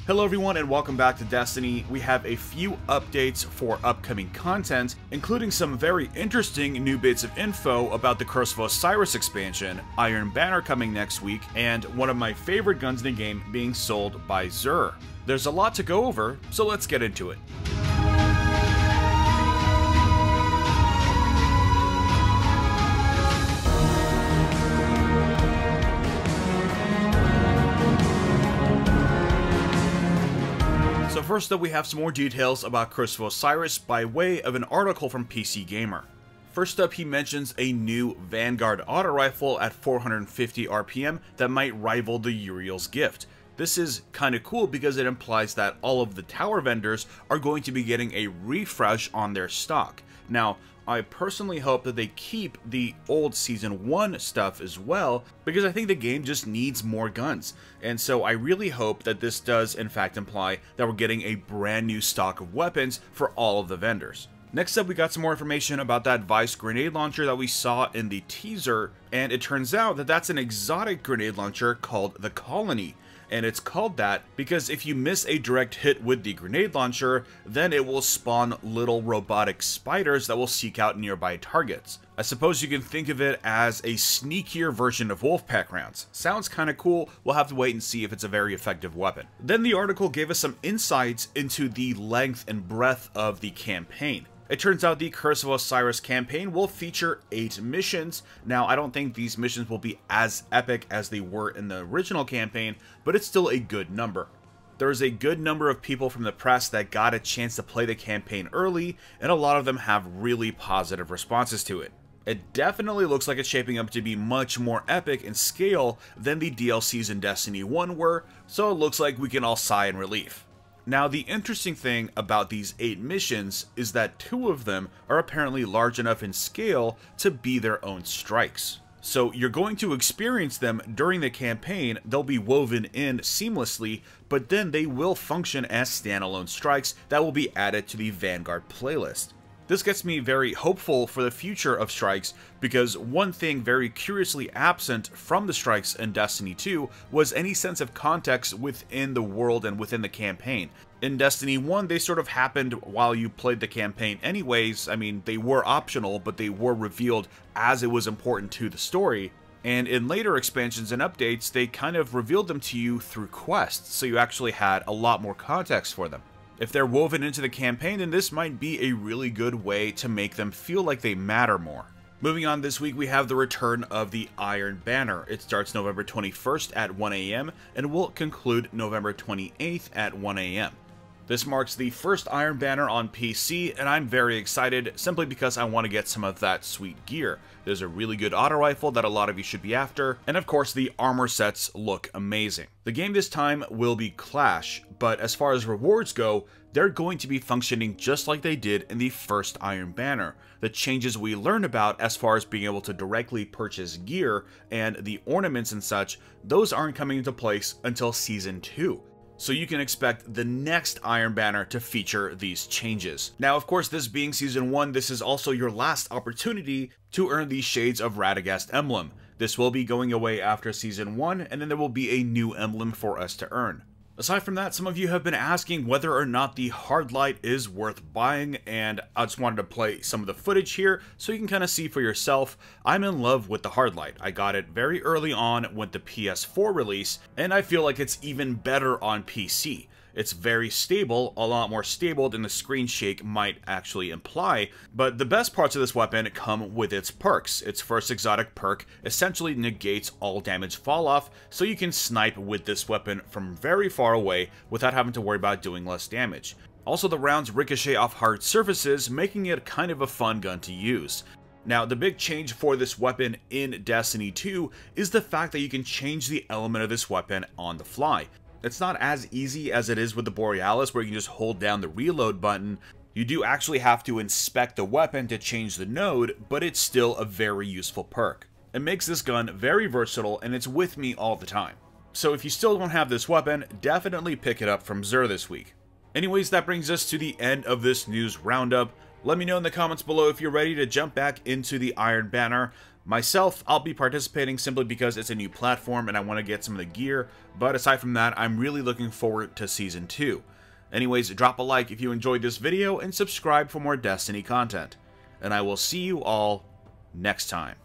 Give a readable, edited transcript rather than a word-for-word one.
Hello everyone and welcome back to Destiny. We have a few updates for upcoming content, including some very interesting new bits of info about the Curse of Osiris expansion, Iron Banner coming next week, and one of my favorite guns in the game being sold by Xur. There's a lot to go over, so let's get into it. So first up, we have some more details about Curse of Osiris by way of an article from PC Gamer. First up, he mentions a new Vanguard auto rifle at 450 RPM that might rival the Uriel's Gift. This is kinda cool because it implies that all of the tower vendors are going to be getting a refresh on their stock. Now, I personally hope that they keep the old Season 1 stuff as well, because I think the game just needs more guns. And so I really hope that this does in fact imply that we're getting a brand new stock of weapons for all of the vendors. Next up, we got some more information about that Vice grenade launcher that we saw in the teaser, and it turns out that that's an exotic grenade launcher called the Colony. And it's called that because if you miss a direct hit with the grenade launcher, then it will spawn little robotic spiders that will seek out nearby targets. I suppose you can think of it as a sneakier version of Wolfpack rounds. Sounds kinda cool, we'll have to wait and see if it's a very effective weapon. Then the article gave us some insights into the length and breadth of the campaign. It turns out the Curse of Osiris campaign will feature 8 missions. Now, I don't think these missions will be as epic as they were in the original campaign, but it's still a good number. There's a good number of people from the press that got a chance to play the campaign early, and a lot of them have really positive responses to it. It definitely looks like it's shaping up to be much more epic in scale than the DLCs in Destiny 1 were, so it looks like we can all sigh in relief. Now, the interesting thing about these 8 missions is that 2 of them are apparently large enough in scale to be their own strikes. So you're going to experience them during the campaign, they'll be woven in seamlessly, but then they will function as standalone strikes that will be added to the Vanguard playlist. This gets me very hopeful for the future of strikes, because one thing very curiously absent from the strikes in Destiny 2 was any sense of context within the world and within the campaign. In Destiny 1, they sort of happened while you played the campaign anyways. I mean, they were optional, but they were revealed as it was important to the story. And in later expansions and updates, they kind of revealed them to you through quests, so you actually had a lot more context for them. If they're woven into the campaign, then this might be a really good way to make them feel like they matter more. Moving on, this week we have the return of the Iron Banner. It starts November 21st at 1 AM and will conclude November 28th at 1 AM. This marks the first Iron Banner on PC, and I'm very excited simply because I want to get some of that sweet gear. There's a really good auto rifle that a lot of you should be after, and of course the armor sets look amazing. The game this time will be Clash, but as far as rewards go, they're going to be functioning just like they did in the first Iron Banner. The changes we learned about as far as being able to directly purchase gear and the ornaments and such, those aren't coming into place until Season 2. So you can expect the next Iron Banner to feature these changes. Now, of course, this being Season 1, this is also your last opportunity to earn the Shades of Radagast emblem. This will be going away after Season 1, and then there will be a new emblem for us to earn. Aside from that, some of you have been asking whether or not the hard light is worth buying, and I just wanted to play some of the footage here so you can kind of see for yourself. I'm in love with the hard light. I got it very early on with the PS4 release, and I feel like it's even better on PC. It's very stable, a lot more stable than the screen shake might actually imply, but the best parts of this weapon come with its perks. Its first exotic perk essentially negates all damage fall off, so you can snipe with this weapon from very far away without having to worry about doing less damage. Also, the rounds ricochet off hard surfaces, making it kind of a fun gun to use. Now, the big change for this weapon in Destiny 2 is the fact that you can change the element of this weapon on the fly. It's not as easy as it is with the Borealis, where you can just hold down the reload button. You do actually have to inspect the weapon to change the node, but it's still a very useful perk. It makes this gun very versatile, and it's with me all the time. So if you still don't have this weapon, definitely pick it up from Xur this week. Anyways, that brings us to the end of this news roundup. Let me know in the comments below if you're ready to jump back into the Iron Banner. Myself, I'll be participating simply because it's a new platform and I want to get some of the gear, but aside from that, I'm really looking forward to Season 2. Anyways, drop a like if you enjoyed this video and subscribe for more Destiny content. And I will see you all next time.